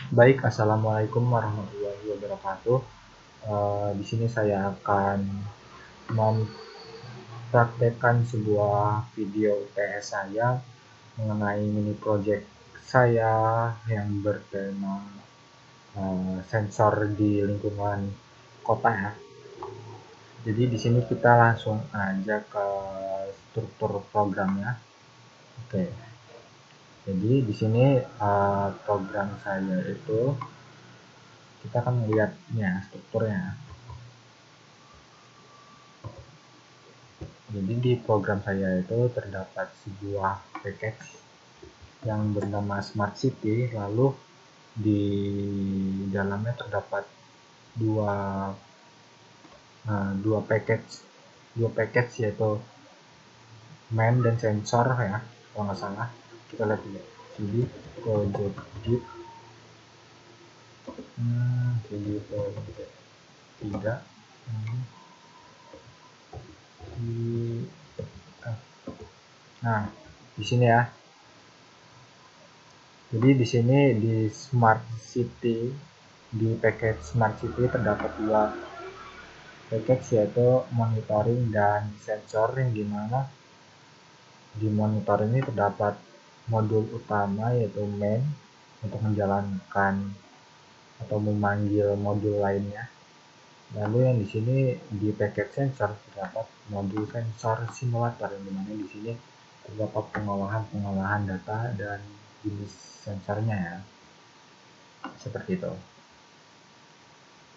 Baik, assalamualaikum warahmatullahi wabarakatuh. Di sini saya akan mempraktekkan sebuah video UTS saya mengenai mini project saya yang bertema sensor di lingkungan kota ya. Jadi di sini kita langsung aja ke struktur programnya. Oke. Jadi di sini program saya itu kita akan melihatnya strukturnya. Jadi di program saya itu terdapat sebuah package yang bernama Smart City, lalu di dalamnya terdapat dua dua package yaitu main dan sensor ya, kalau nggak salah. Kita lihat dulu. Jadi project git jadi project 3 nah di sini ya. Jadi di sini di Smart City, di package Smart City terdapat dua package yaitu monitoring dan sensor, yang dimana di monitor ini terdapat modul utama yaitu main untuk menjalankan atau memanggil modul lainnya. Lalu yang di sini di package sensor terdapat modul sensor simulator, yang dimana di sini terdapat pengolahan data dan jenis sensornya ya, seperti itu.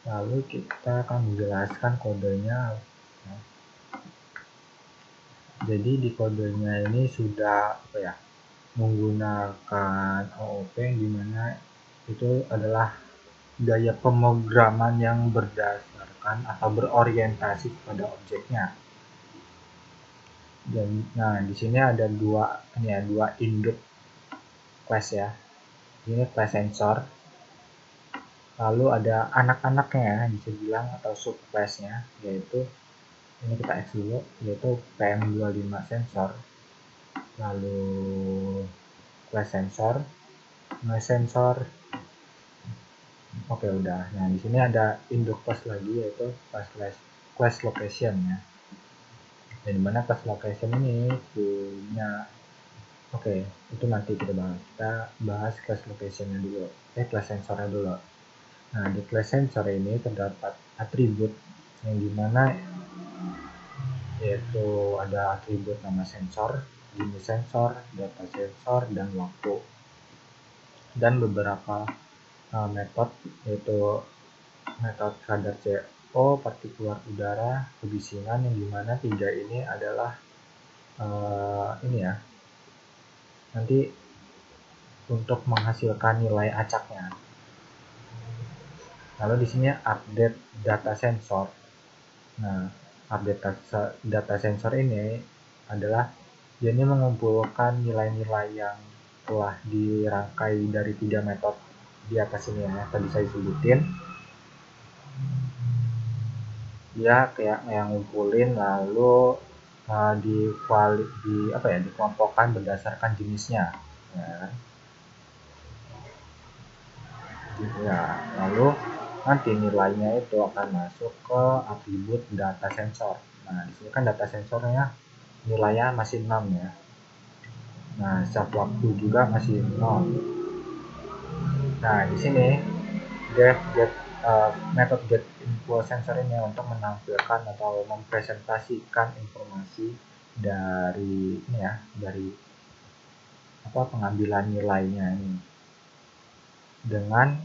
Lalu kita akan menjelaskan kodenya. Jadi di kodenya ini sudah menggunakan OOP, yang dimana itu adalah gaya pemrograman yang berdasarkan atau berorientasi pada objeknya. Dan nah di sini ada dua induk class ya. Ini class sensor. Lalu ada anak-anaknya ya, bisa bilang, atau subclassnya, yaitu ini kita X dulu, yaitu PM25 sensor. Lalu class sensor, noise sensor. Oke, udah. Nah di sini ada induk class lagi, yaitu class location ya. Dan dimana class location ini punya, oke, itu nanti kita bahas class locationnya dulu, class sensornya dulu. Nah di class sensor ini terdapat atribut, yang dimana yaitu ada atribut nama sensor, jenis sensor, data sensor, dan waktu, dan beberapa metode, yaitu metode kadar CO, partikular udara, kebisingan, yang dimana tiga ini adalah nanti untuk menghasilkan nilai acaknya. Lalu di sini update data sensor. Nah, update data sensor ini adalah dia ini mengumpulkan nilai-nilai yang telah dirangkai dari 3 metode di atas ini ya, tadi saya sebutin. Dia kayak yang ngumpulin, lalu dikelompokkan berdasarkan jenisnya ya. Lalu nanti nilainya itu akan masuk ke atribut data sensor. Nah di sini kan data sensornya nilainya masih 6 ya. Nah setiap waktu juga masih 0. Nah di sini metode get info sensor ini untuk menampilkan atau mempresentasikan informasi dari pengambilan nilainya ini, dengan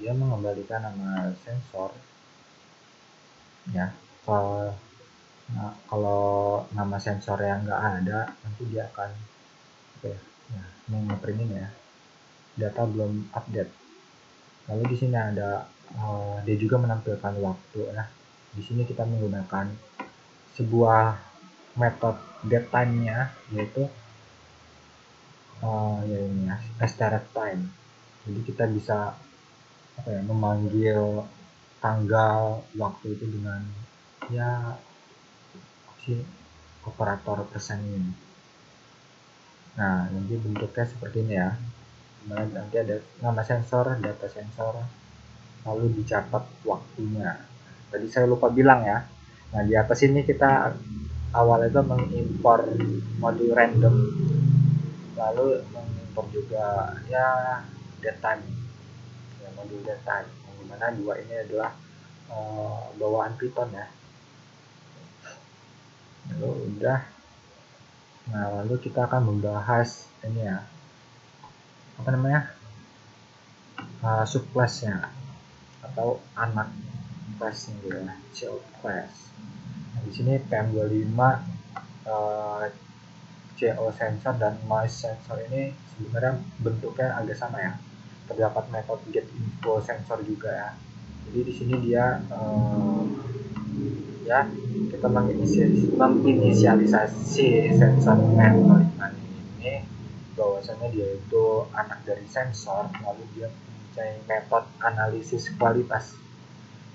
dia mengembalikan nama sensor ya. Kalau nama sensor yang nggak ada, nanti dia akan nge-print ini ya, data belum update. Lalu di sini ada dia juga menampilkan waktu ya. Di sini kita menggunakan sebuah metode getTime-nya, yaitu start time. Jadi kita bisa memanggil tanggal waktu itu dengan operator persen ini. Nah nanti bentuknya seperti ini ya. dimana nanti ada nama sensor, data sensor, lalu dicatat waktunya. Tadi saya lupa bilang ya. Nah, di atas ini kita awalnya itu mengimpor modul random, lalu mengimpor juga ya datetime, ya modul datetime, yang dimana dua ini adalah bawaan Python ya. Lalu udah, nah lalu kita akan membahas ini ya, apa namanya, subclassnya atau anak classnya gitu ya, child class. Nah, di sini PM25 CO sensor dan noise sensor ini sebenarnya bentuknya agak sama ya. Terdapat metode get info sensor juga ya. Jadi di sini dia ya kita menginisialisasi sensor M05 ini bahwasanya dia itu anak dari sensor, lalu dia mempunyai metode analisis kualitas.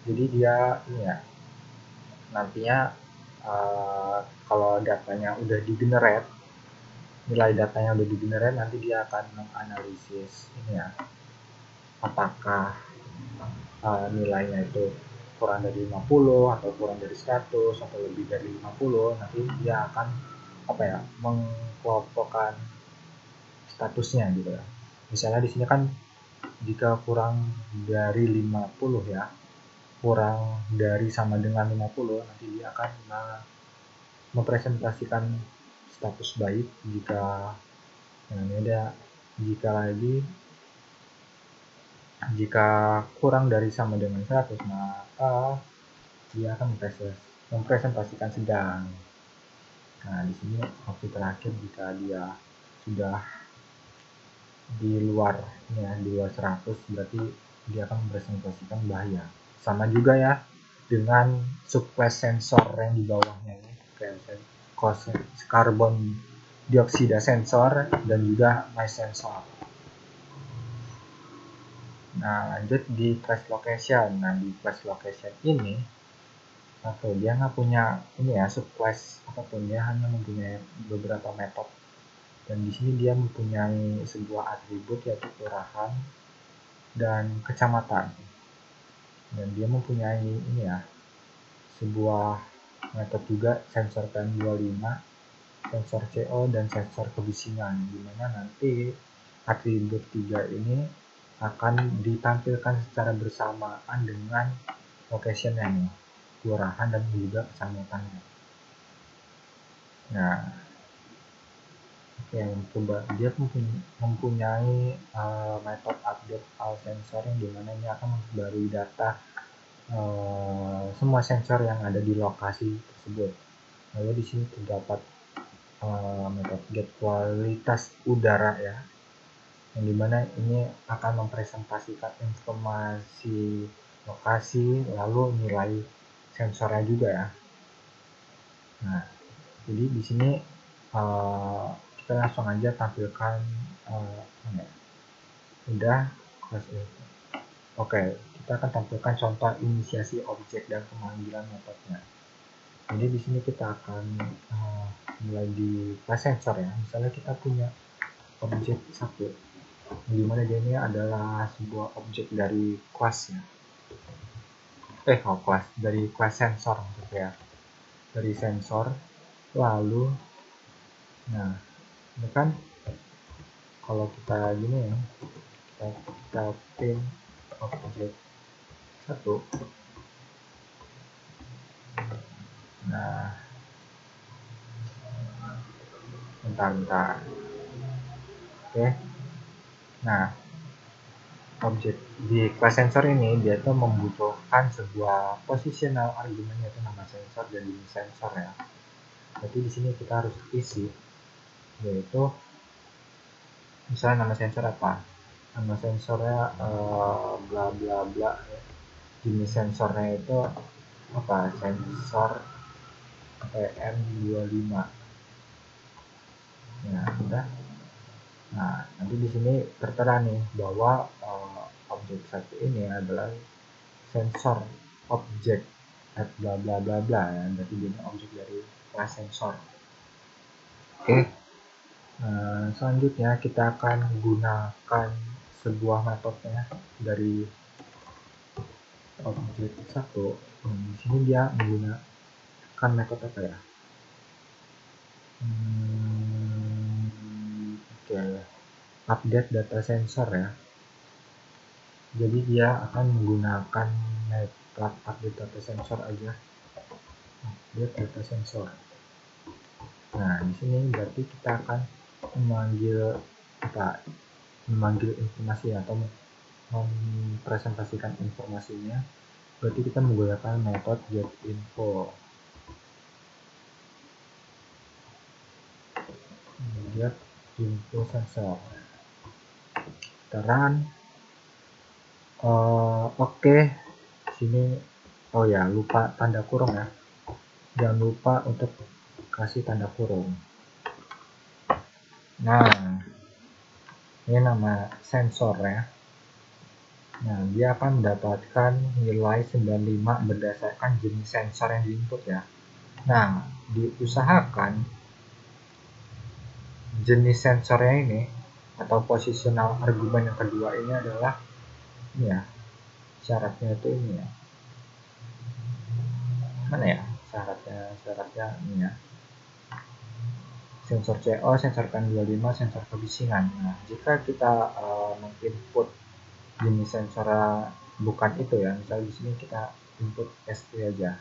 Jadi dia ini ya, nantinya kalau datanya udah di-generate, nilai datanya udah di-generate, nanti dia akan menganalisis ini ya, apakah nilainya itu kurang dari 50 atau kurang dari 100 atau lebih dari 50. Nanti dia akan apa ya, mengkelompokkan statusnya gitu ya. Misalnya di sini kan jika kurang dari 50 ya, kurang dari sama dengan 50, nanti dia akan mempresentasikan status baik. Jika ada, jika kurang dari sama dengan 100, maka dia akan mempresentasikan sedang. Nah, di sini opsi terakhir jika dia sudah di luar 100, berarti dia akan mempresentasikan bahaya. Sama juga ya dengan subclass sensor yang di bawahnya ini, karbon dioksida sensor dan juga noise sensor. Nah, lanjut di class location. Nah, di class location ini dia nggak punya ini ya subclass apapun, dia hanya mempunyai beberapa metode. Dan di sini dia mempunyai sebuah atribut yaitu kelurahan dan kecamatan. Dan dia mempunyai ini ya, sebuah metode juga sensor PM25, sensor CO dan sensor kebisingan, dimana nanti atribut 3 ini akan ditampilkan secara bersamaan dengan location-nya nih, kelurahan dan juga kecamatannya. Nah, yang coba dia mempunyai metode update all sensor, yang dimana ini akan memperbarui data semua sensor yang ada di lokasi tersebut. Lalu di sini terdapat metode get kualitas udara ya, yang dimana ini akan mempresentasikan informasi lokasi lalu nilai sensornya juga ya. Nah, jadi di sini kita langsung aja tampilkan udah kelas ini. Oke, kita akan tampilkan contoh inisiasi objek dan pemanggilan metodenya. Jadi di sini kita akan mulai di kelas sensor ya. Misalnya kita punya objek 1, di mana dia ini adalah sebuah objek dari kelasnya. Kelas dari kelas sensor gitu ya. Dari sensor, lalu nah, ini kan kalau kita gini ya, kita pin objek 1. Nah, bentar. Oke. Nah, objek di kelas sensor ini dia tuh membutuhkan sebuah positional argument, yaitu nama sensor dan jenis sensor ya. Jadi di sini kita harus isi, yaitu misalnya nama sensor apa, nama sensornya bla bla bla ya. Jenis sensornya itu apa, sensor PM25 ya udah. Nah, nanti di sini tertera nih bahwa objek 1 ini adalah sensor objek at bla bla bla bla ya, berarti dia objek dari kelas sensor. Oke. Selanjutnya kita akan gunakan sebuah metodenya dari objek 1. Di sini dia menggunakan metode apa ya? Oke, update data sensor ya. Jadi dia akan menggunakan metode update data sensor aja. Update data sensor. Nah, di sini berarti kita akan memanggil informasi atau mempresentasikan informasinya. Berarti kita menggunakan metode getInfo. GetInfo sensor. Terang. Oke. Sini oh ya, lupa tanda kurung ya. Jangan lupa untuk kasih tanda kurung. Nah, ini nama sensor ya. Nah, dia akan mendapatkan nilai 95 berdasarkan jenis sensor yang diinput ya. Nah, diusahakan jenis sensornya ini atau positional argumen yang kedua ini adalah ini ya. Syaratnya itu ini ya. Mana ya? Syaratnya ini ya. Sensor CO, sensor PM25, sensor kebisingan. Nah, jika kita menginput jenis sensor bukan itu ya, misalnya di sini kita input ST aja,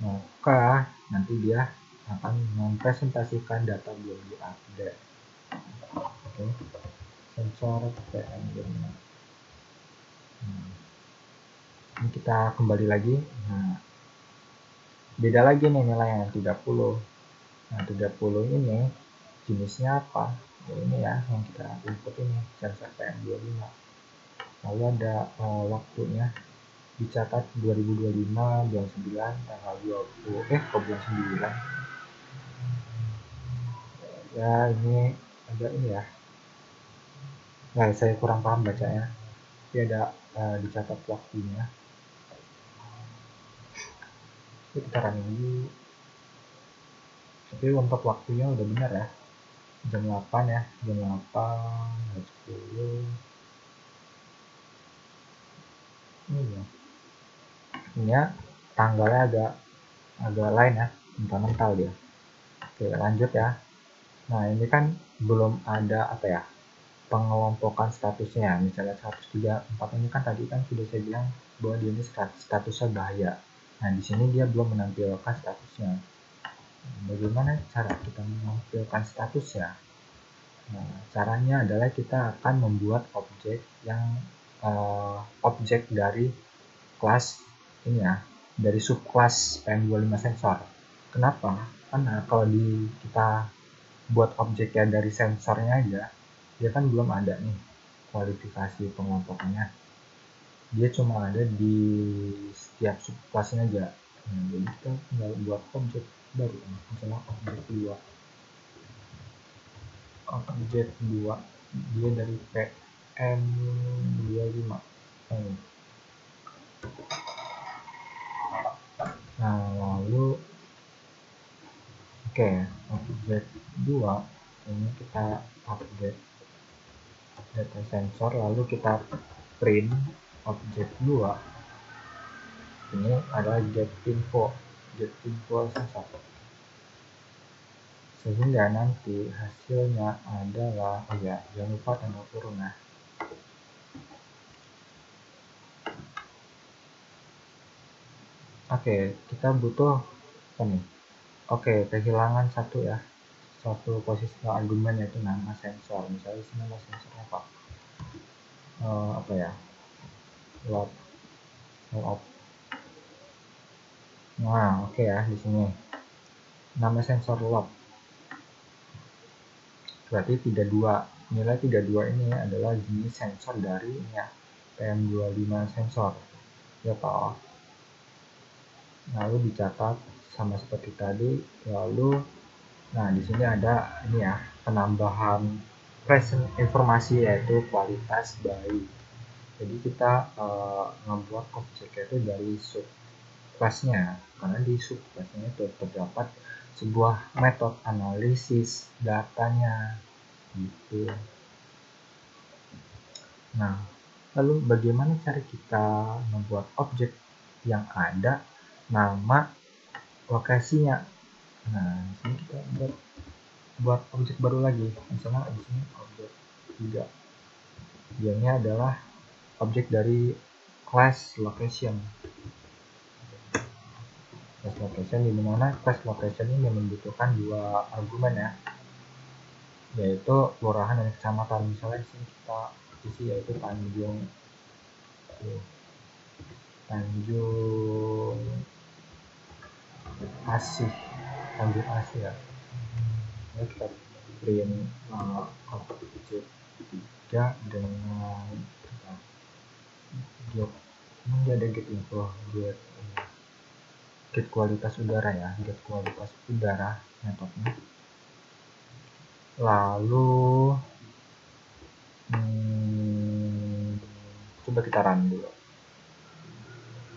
maka nanti dia akan mempresentasikan data belum diupdate. Oke. Sensor PM25. Ini kita kembali lagi. Nah, beda lagi nih nilainya 30. Nah, 30 ini jenisnya apa? Ya, ini ya yang kita input ini, sensor PM25. Lalu ada waktunya dicatat 2025 bulan 9 tanggal 20 bulan 9. Ya, ini ada ini ya. Nah, saya kurang paham bacanya. Tapi ada dicatat waktunya. Ini kita running dulu. Tapi untuk waktunya udah benar ya. Jam 8 ya. Jam 8, jam 10. Ini ya. Ini ya, tanggalnya agak lain ya. Mental dia. Oke, lanjut ya. Nah, ini kan belum ada apa ya, pengelompokan statusnya. Misalnya 134 ini kan tadi kan sudah saya bilang bahwa dia ini statusnya bahaya. Nah, di sini dia belum menampilkan statusnya. Bagaimana cara kita menampilkan statusnya? Nah, caranya adalah kita akan membuat objek yang objek dari kelas ini ya, dari subclass PM25 sensor. Kenapa? Karena kalau kita buat objeknya dari sensornya aja, dia kan belum ada nih kualifikasi pengelompokannya. Dia cuma ada di setiap subclassnya aja. Nah, jadi kita tinggal buat objek baru, misalnya objek 2. Objek 2 dia dari PM25. Nah, lalu objek 2 ini kita update data sensor, lalu kita print objek 2. Ini adalah getInfo sensor, sehingga nanti hasilnya adalah jangan lupa tanda kurung ya. Kita butuh apa nih? Kehilangan satu posisi argumen, yaitu nama sensor. Misalnya di sini nama sensornya apa? Load. Nah, ya di sini nama sensor load. Berarti 32. Nilai 32 ini adalah jenis sensor dari PM25 sensor. Ya Pak. Lalu dicatat sama seperti tadi. Lalu di sini ada ini ya, penambahan present informasi, yaitu kualitas baik. Jadi kita membuat objek itu dari subclassnya, karena di subclassnya itu terdapat sebuah metode analisis datanya gitu. Nah, lalu bagaimana cara kita membuat objek yang ada nama lokasinya? Nah, di sini kita buat objek baru lagi. Misalnya di sini objek 3. Dianya adalah objek dari class location. Class location di mana class location ini membutuhkan 2 argumen ya, yaitu kelurahan dan kecamatan. Misalnya di sini kita isi yaitu Tanjung Asih ya. Ini kita print objek 3 dengan get ada get info, get kualitas udara ya, get kualitas udara metodenya. Lalu coba kita run dulu.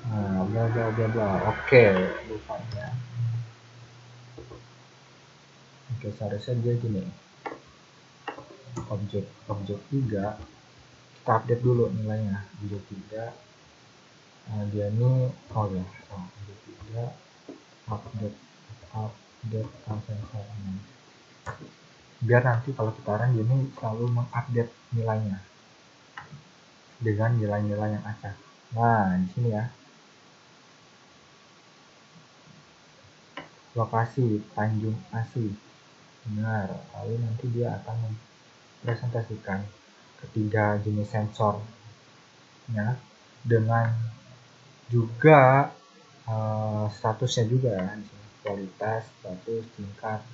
Nah, bla bla bla bla. Oke, rupanya. Oke, seharusnya dia gini. Objek 3 kita update dulu nilainya. Objek 3 dia ini objek 3 update sensor. Biar nanti kalau kita run ini selalu mengupdate nilainya dengan nilai-nilai yang acak. Nah, di sini ya. Lokasi Tanjung Asih. Benar. Lalu nanti dia akan mempresentasikan ketiga jenis sensornya dengan juga statusnya juga ya, kualitas, status, tingkat.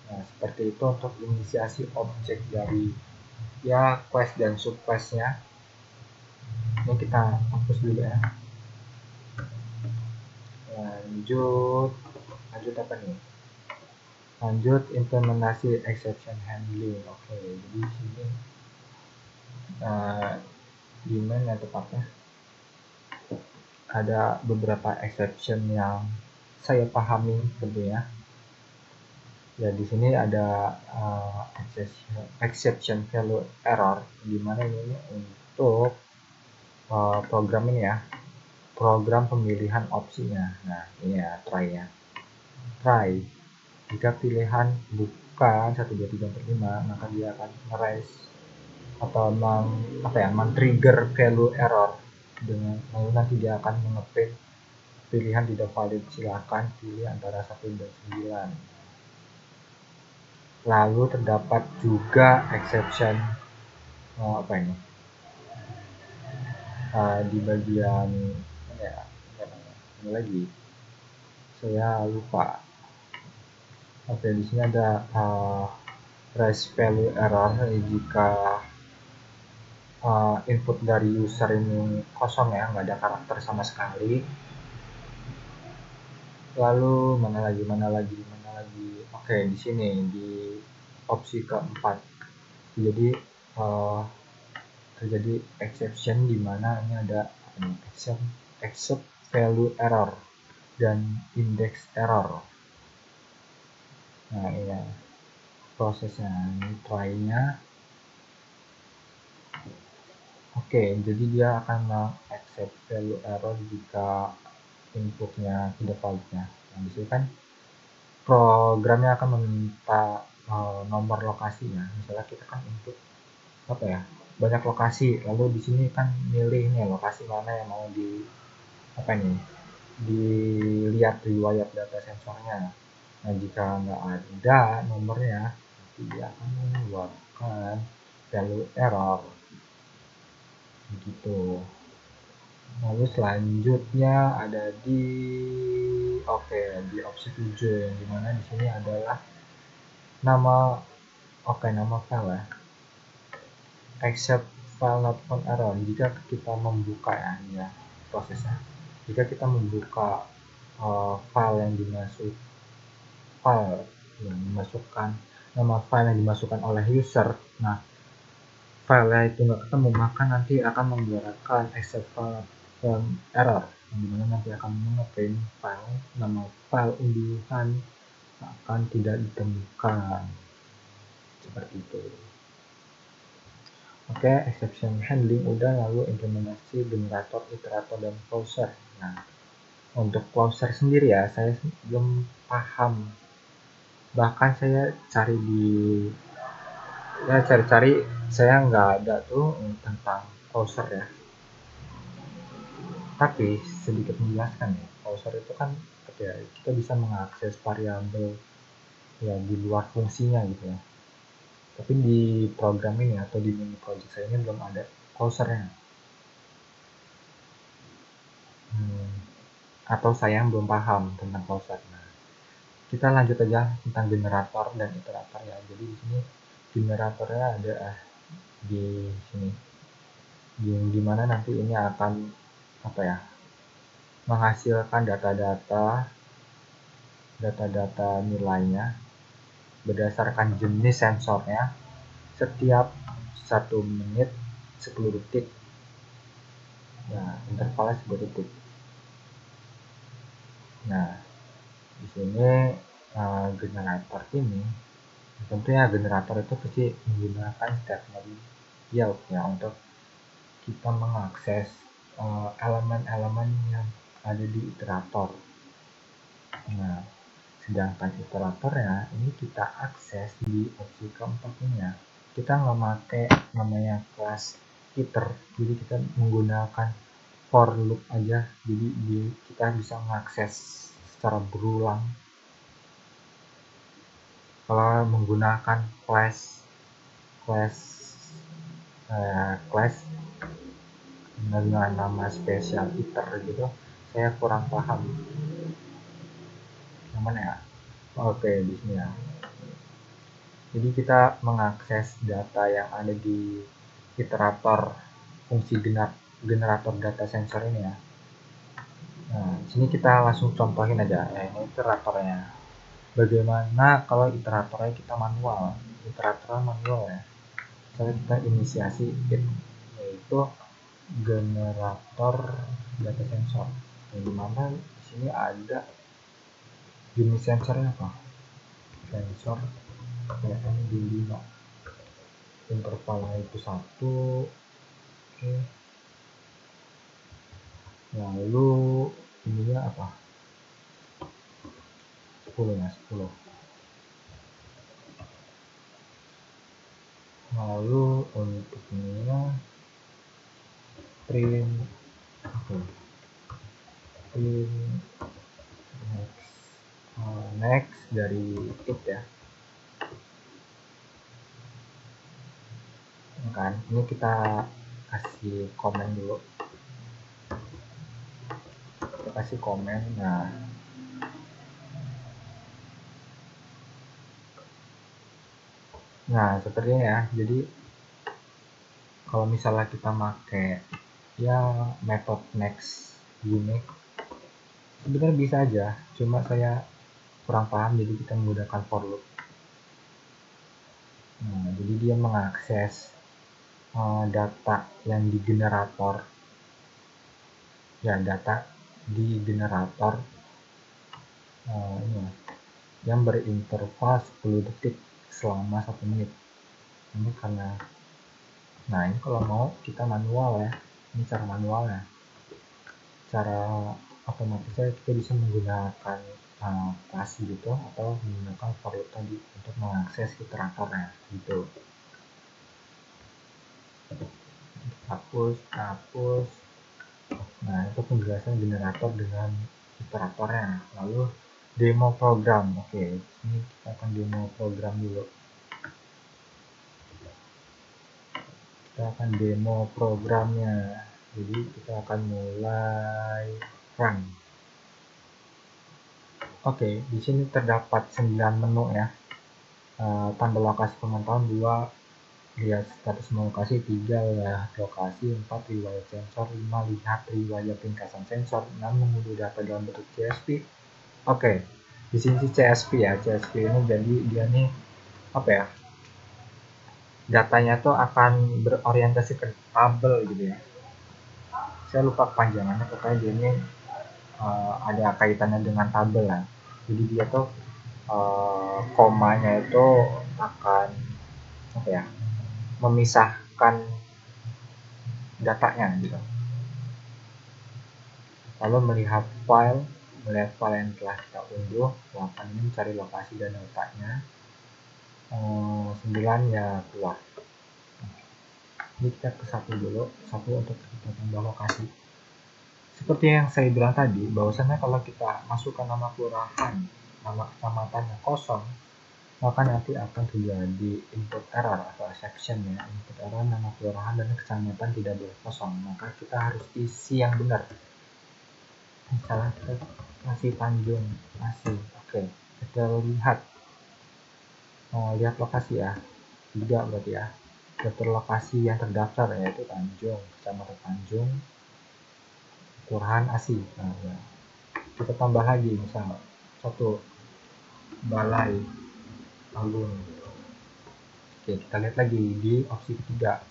Nah, seperti itu untuk inisiasi objek dari ya quest dan subquestnya. Ini kita hapus dulu ya. Lanjut apa nih? Lanjut implementasi exception handling. Oke, jadi di sini gimana tepatnya? Ada beberapa exception yang saya pahami tentunya. Ya, di sini ada exception value error, di mana ini untuk program ini ya, program pemilihan opsinya. Nah, ini ya try. Jika pilihan bukan 1, 2, 3, 4, 5, maka dia akan raise atau men-trigger value error dengan lalu nanti dia akan mengeprint pilihan tidak valid, silakan pilih antara 1 dan 9. Lalu terdapat juga exception di bagian ini lagi saya lupa. Oke, di sini ada raise value error jika input dari user ini kosong ya, nggak ada karakter sama sekali. Lalu mana lagi? Oke, di sini di opsi keempat jadi terjadi exception di mana ini ada except value error dan index error. Nah, ini prosesnya, ini try-nya. Oke, jadi dia akan accept value error jika inputnya tidak validnya. Nah, di sini kan programnya akan meminta nomor lokasinya. Misalnya kita kan input banyak lokasi, lalu di sini kan milih nih lokasi mana yang mau dilihat riwayat data sensornya. Nah, jika nggak ada nomornya, nanti dia akan mengeluarkan value error begitu. Lalu selanjutnya ada di opsi 7 yang dimana di sini adalah nama file ya, except file not found error. Jika kita membuka ya prosesnya, jika kita membuka file yang dimasukkan nama file yang dimasukkan oleh user, nah filenya itu nggak ketemu, maka nanti akan menggunakan except file error, dimana nanti akan mengeprint file, nama file unduhan akan tidak ditemukan, seperti itu. Oke, exception handling udah, lalu implementasi generator, iterator, dan closer. Nah, untuk closer sendiri ya, saya belum paham. Bahkan saya cari saya nggak ada tuh tentang closer ya. Tapi sedikit menjelaskan ya, closer itu kan ya, kita bisa mengakses variabel ya di luar fungsinya gitu ya. Tapi di program ini atau di mini project saya ini belum ada closernya. Atau saya yang belum paham tentang closer. Nah, kita lanjut aja tentang generator dan iterator ya. Jadi di sini generatornya ada di sini, di mana nanti ini akan apa ya, menghasilkan data-data nilainya berdasarkan jenis sensornya setiap 1 menit 10 detik. Nah, intervalnya 10 detik. Nah, di sini generator ini tentunya generator itu pasti menggunakan statement yield ya untuk kita mengakses elemen-elemen yang ada di iterator. Nah, sedangkan iteratornya ini kita akses di opsi keempat ini ya. Kita nggak pakai namanya kelas iter, jadi kita menggunakan for loop aja. Jadi kita bisa mengakses secara berulang. Kalau menggunakan class dengan nama spesial iter gitu, saya kurang paham. Yang mana ya? Oke, di sini ya. Jadi kita mengakses data yang ada di iterator fungsi generator data sensor ini ya. Nah, sini kita langsung contohin aja ya, ini iteratornya. Bagaimana kalau iteratornya kita manual? Iterator manual ya. Misalnya kita inisiasi yaitu generator data sensor. Yang dimana di sini ada jenis sensornya apa? Sensor PM25. Intervalnya itu 1. Oke. Lalu ininya apa? 10 ya, 10. Lalu untuk ininya print next dari it ya. Kan ini kita kasih komen dulu, kita kasih komen. Nah sepertinya ya, jadi kalau misalnya kita pakai ya metode next unique sebenarnya bisa aja, cuma saya kurang paham jadi kita menggunakan for loop. Nah, jadi dia mengakses data yang di generator ya, data di generator ini yang berinterval 10 detik selama 1 menit. Ini karena ini kalau mau kita manual ya, ini cara manualnya. Cara otomatisnya kita bisa menggunakan kelas gitu atau menggunakan for loop tadi untuk mengakses iteratornya gitu. Hapus. Nah, itu penjelasan generator dengan iteratornya. Lalu demo program. Oke, ini kita akan demo program dulu. Kita akan demo programnya. Jadi kita akan mulai run. Oke, di sini terdapat 9 menu ya. Tanda lokasi pemantauan 2, lihat status lokasi, 3 lihat lokasi, 4 riwayat sensor, 5 lihat riwayat ringkasan sensor, 6 mengunduh data dalam bentuk CSV. Oke, di sini CSV ya. CSV ini jadi dia nih apa ya? Datanya tuh akan berorientasi ke tabel gitu ya. saya lupa kepanjangannya, pokoknya dia ini ada kaitannya dengan tabel lah. Jadi dia tuh komanya itu akan apa ya, memisahkan datanya gitu. Lalu melihat file yang telah kita unduh, lakukan ini mencari lokasi dan datanya. 9 ya keluar. Ini kita ke satu dulu, satu untuk kita tambah lokasi. Seperti yang saya bilang tadi, bahwasannya kalau kita masukkan nama kelurahan, nama kecamatan yang kosong, maka nanti akan terjadi input error atau exception ya. Input error nama kelurahan dan kecamatan tidak boleh kosong, maka kita harus isi yang benar. Misalnya kita kasih Tanjung Masih, oke, kita lihat lihat lokasi ya, 3 berarti ya. Daftar lokasi yang terdaftar yaitu Tanjung, Kecamatan Tanjung, Kelurahan Asih. Nah, ya. Kita tambah lagi misal 1 Balai Alun. Oke, kita lihat lagi di opsi ketiga.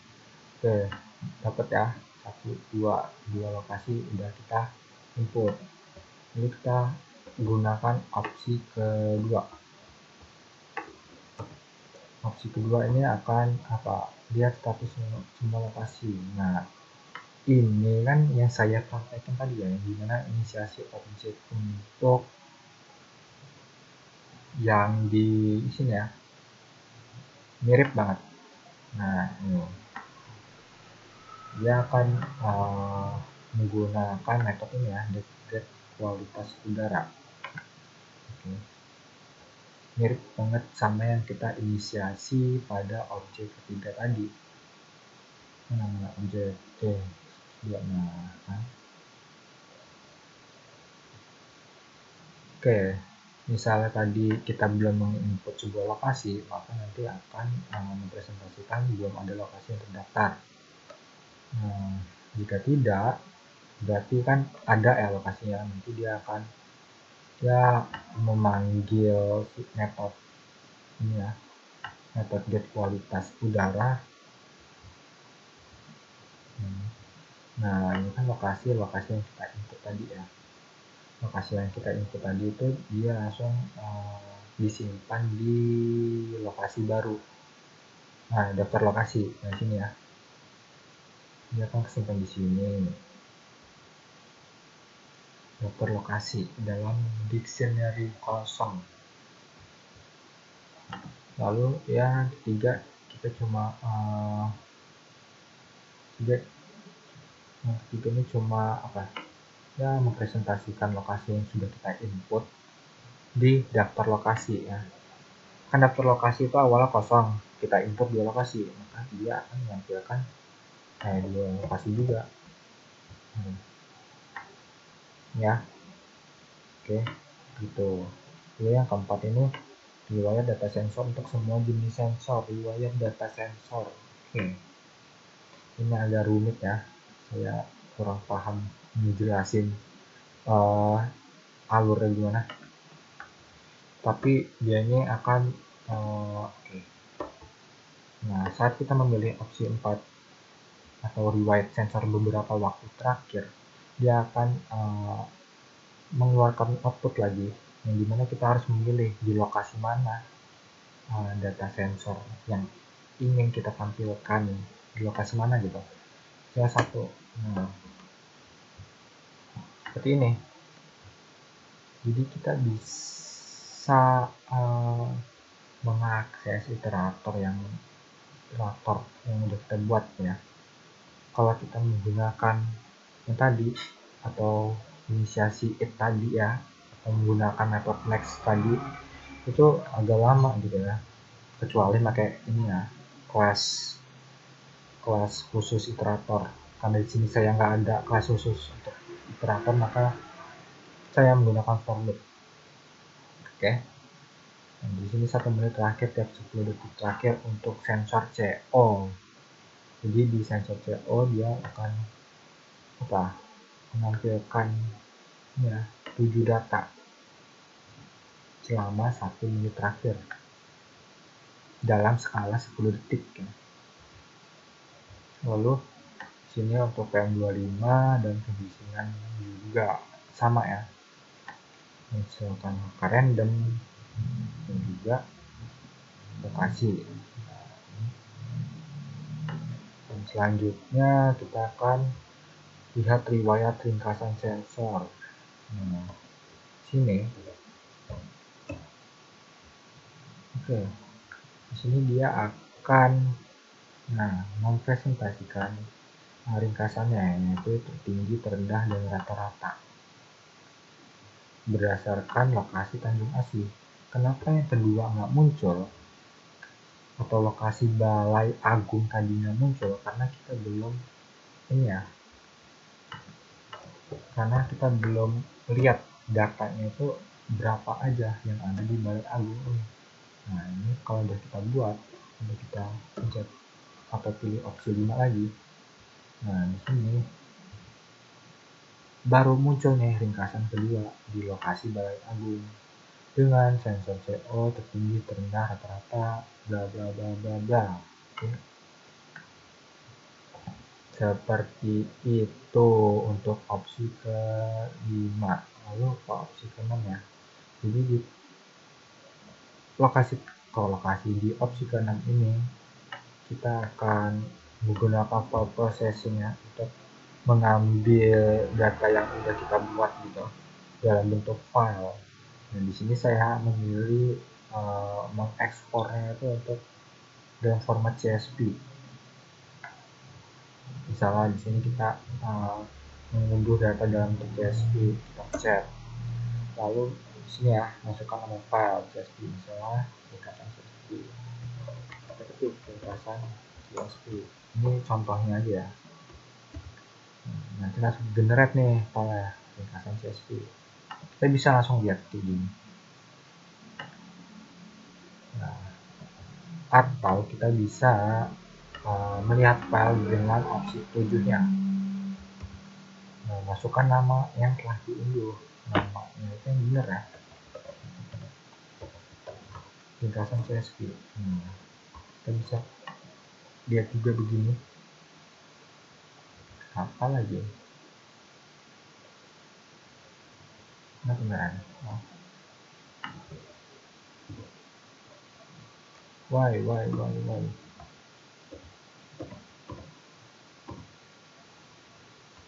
Oke, dapat ya, 1, 2 lokasi udah kita input. Ini kita gunakan opsi kedua. Opsi kedua ini akan apa? Lihat status semua lokasi. Nah, ini kan yang saya praktekkan tadi ya, dimana inisiasi objek untuk yang di sini ya, mirip banget. Nah, ini dia akan menggunakan metode ini ya, get kualitas udara. Oke. Mirip banget sama yang kita inisiasi pada objek ketiga tadi. Namanya objek kan. Oke, misalnya tadi kita belum menginput sebuah lokasi, maka nanti akan mempresentasikan belum ada lokasi yang terdaftar. Jika tidak, berarti kan ada ya lokasinya, nanti dia akan memanggil metode ini ya, metode get kualitas udara. Nah, ini kan lokasi yang kita input tadi ya. Lokasi yang kita input tadi itu dia langsung disimpan di lokasi baru. Nah, daftar lokasi di sini ya. Dia akan kesimpan di sini. Daftar lokasi dalam dictionary kosong. Lalu yang ketiga kita cuma yang ketiga ini cuma apa ya, mempresentasikan lokasi yang sudah kita input di daftar lokasi ya. Kan daftar lokasi itu awalnya kosong, kita input 2 lokasi, maka dia akan menampilkan 2 lokasi juga ya. Oke, gitu. Lalu yang keempat ini riwayat data sensor untuk semua jenis sensor. Riwayat data sensor. Oke, ini agak rumit ya, saya kurang paham menjelasin alurnya gimana, tapi dia ini akan oke. Nah, saat kita memilih opsi 4 atau riwayat sensor beberapa waktu terakhir, dia akan mengeluarkan output lagi, yang dimana kita harus memilih di lokasi mana data sensor yang ingin kita tampilkan, di lokasi mana gitu. Salah satu seperti ini. Jadi kita bisa mengakses iterator yang udah kita buat ya. Kalau kita menggunakan yang tadi atau inisiasi it tadi ya, atau menggunakan metode next tadi, itu agak lama gitu ya. Kecuali pakai ini ya, kelas khusus iterator. Karena di sini saya nggak ada kelas khusus untuk iterator, maka saya menggunakan for loop. Oke. Dan di sini 1 menit terakhir tiap 10 detik terakhir untuk sensor CO. Jadi di sensor CO dia akan menampilkan ya 7 data selama 1 menit terakhir dalam skala 10 detik ya. Lalu sini untuk PM25 dan kebisingan juga sama ya, misalkan random dan juga lokasi. Dan selanjutnya kita akan lihat riwayat ringkasan sensor. Nah, sini, oke, di sini dia akan mempresentasikan ringkasannya, yaitu tertinggi, terendah, dan rata-rata berdasarkan lokasi Tanjung Asih. Kenapa yang kedua nggak muncul atau lokasi Balai Agung tadinya muncul? Karena kita belum karena kita belum lihat datanya itu berapa aja yang ada di Balai Agung ini. Nah, ini kalau udah kita buat, udah kita pencet atau pilih opsi 5 lagi. Nah, di sini baru muncul nih ringkasan kedua di lokasi Balai Agung dengan sensor CO tertinggi, terendah, rata-rata, bla bla bla bla bla. Oke. Seperti itu untuk opsi ke-5. Lalu ke opsi ke-6 ya. Jadi di di opsi ke-6 ini kita akan menggunakan file processing ya untuk mengambil data yang sudah kita buat gitu dalam bentuk file. Nah, di sini saya memilih mengekspornya itu untuk dalam format CSV. Misalnya di sini kita mengunduh data dalam bentuk CSV, kita chat. Lalu di sini ya masukkan nama file CSV, misalnya ringkasan CSV. Ketik ringkasan CSV. Ini contohnya aja ya. Nanti langsung generate nih file ringkasan CSV. Kita bisa langsung lihat kayak gini. Nah, atau kita bisa melihat file dengan opsi 7-nya. Nah, masukkan nama yang telah diunduh, namanya itu yang benar ya, ringkasan CSV. Kita bisa lihat juga begini, apa lagi? Nah, beneran. Why?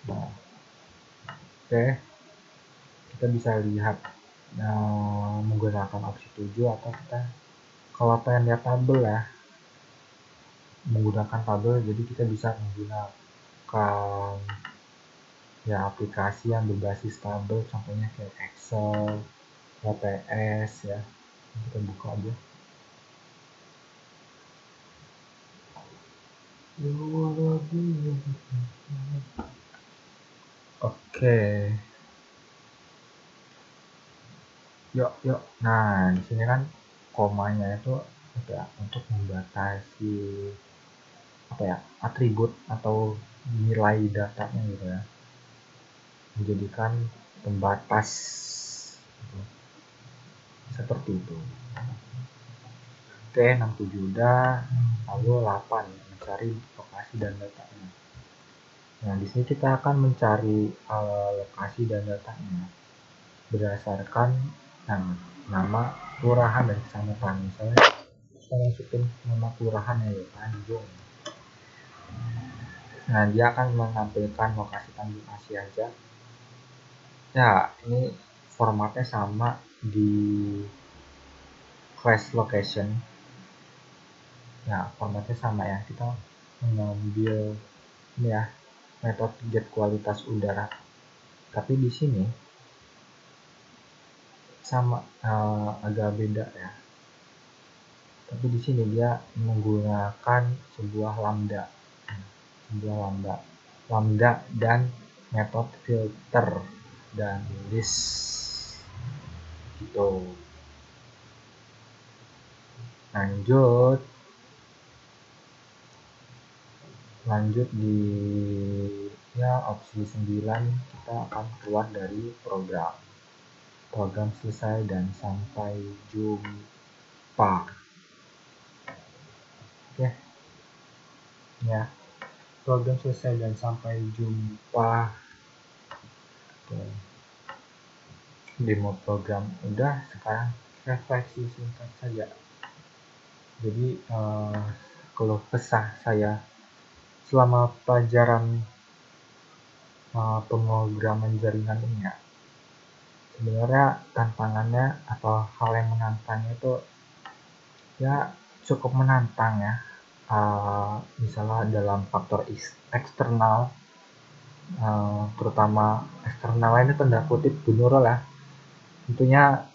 Nah, oke, kita bisa lihat menggunakan opsi 7 atau kita kalau pengen lihat tabel ya menggunakan tabel, jadi kita bisa menggunakan ya aplikasi yang berbasis tabel, contohnya kayak Excel, WPS ya. Kita buka aja. Oke. Yuk. Nah, di sini kan komanya itu untuk membatasi atribut atau nilai datanya gitu ya. Menjadikan pembatas seperti itu. Oke, 67 udah. Lalu 8 mencari lokasi dan datanya. Nah, di sini kita akan mencari lokasi dan datanya berdasarkan nama kelurahan dan kecamatan. Misalnya kita masukin nama kelurahannya ya Tanjung. Nah, dia akan menampilkan lokasi Tanjung Asih aja. Ya, ini formatnya sama di class location. Ya, formatnya sama ya. Kita mengambil ini ya metode get kualitas udara. Tapi di sini sama agak beda ya. Tapi di sini dia menggunakan sebuah lambda dan metode filter dan list gitu. Lanjut di opsi 9 kita akan keluar dari program selesai dan sampai jumpa. Oke. Ya. program selesai dan sampai jumpa. Demo program udah, sekarang refleksi singkat saja. Jadi keluh kesah saya selama pelajaran pemrograman jaringan ini ya, sebenarnya tantangannya atau hal yang menantangnya itu ya cukup menantang ya. Misalnya dalam faktor eksternal, terutama eksternal ini tanda kutip general ya, tentunya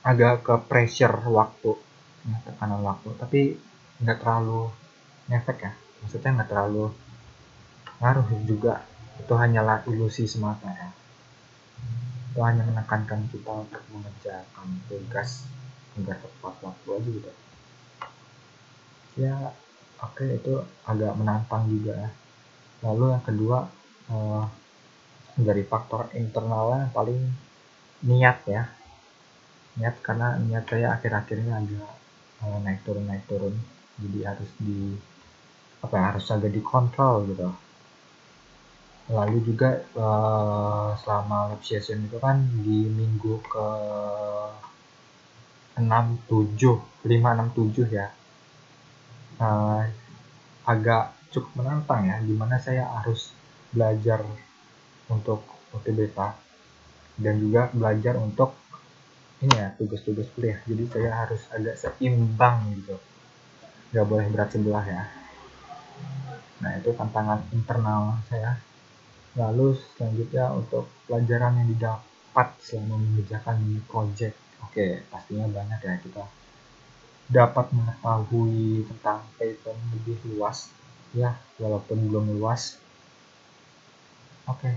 agak ke pressure waktu, tekanan waktu, tapi nggak terlalu ngefek ya, maksudnya nggak terlalu ngaruh juga, itu hanyalah ilusi semata ya, itu hanya menekankan kita untuk mengerjakan tugas agar tepat waktu aja gitu ya. Oke, itu agak menantang juga ya. Lalu yang kedua, dari faktor internalnya paling niat ya, karena niat saya akhir-akhirnya agak naik turun, jadi harus harus agak dikontrol gitu. Lalu juga selama lab session itu kan di minggu ke 5, 6, 7 ya, agak cukup menantang ya, dimana saya harus belajar untuk UTBK dan juga belajar untuk ini ya, tugas-tugas kuliah. Jadi saya harus agak seimbang gitu, nggak boleh berat sebelah ya. Nah, itu tantangan internal saya. Lalu selanjutnya untuk pelajaran yang didapat selama mengerjakan mini project. Oke, pastinya banyak ya, kita dapat mengetahui tentang Python lebih luas ya, walaupun belum luas. Oke,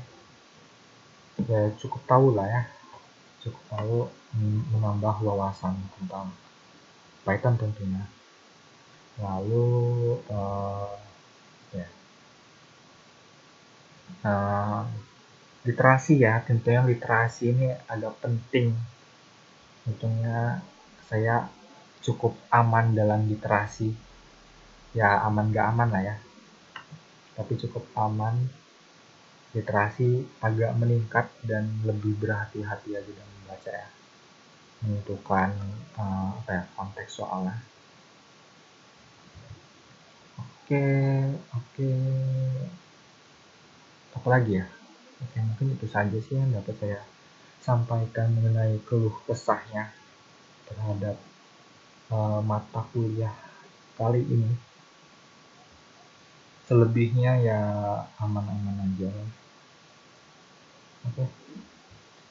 ya cukup tahu lah ya, cukup tahu, menambah wawasan tentang Python tentunya. Lalu literasi ya, tentunya literasi ini agak penting. Tentunya saya cukup aman dalam literasi ya, aman gak aman lah ya, tapi cukup aman. Literasi agak meningkat dan lebih berhati-hati aja dalam membaca ya, menentukan konteks soalnya. Oke, apa lagi ya? Oke, mungkin itu saja sih yang dapat saya sampaikan mengenai keluh kesahnya terhadap mata kuliah kali ini. Selebihnya ya aman-aman aja. Oke,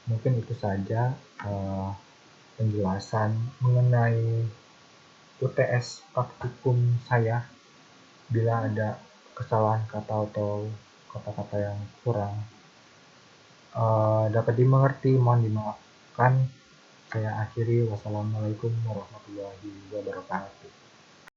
mungkin itu saja penjelasan mengenai UTS praktikum saya. Bila ada kesalahan kata atau kata-kata yang kurang dapat dimengerti, mohon dimaafkan. Saya akhiri, wassalamualaikum warahmatullahi wabarakatuh.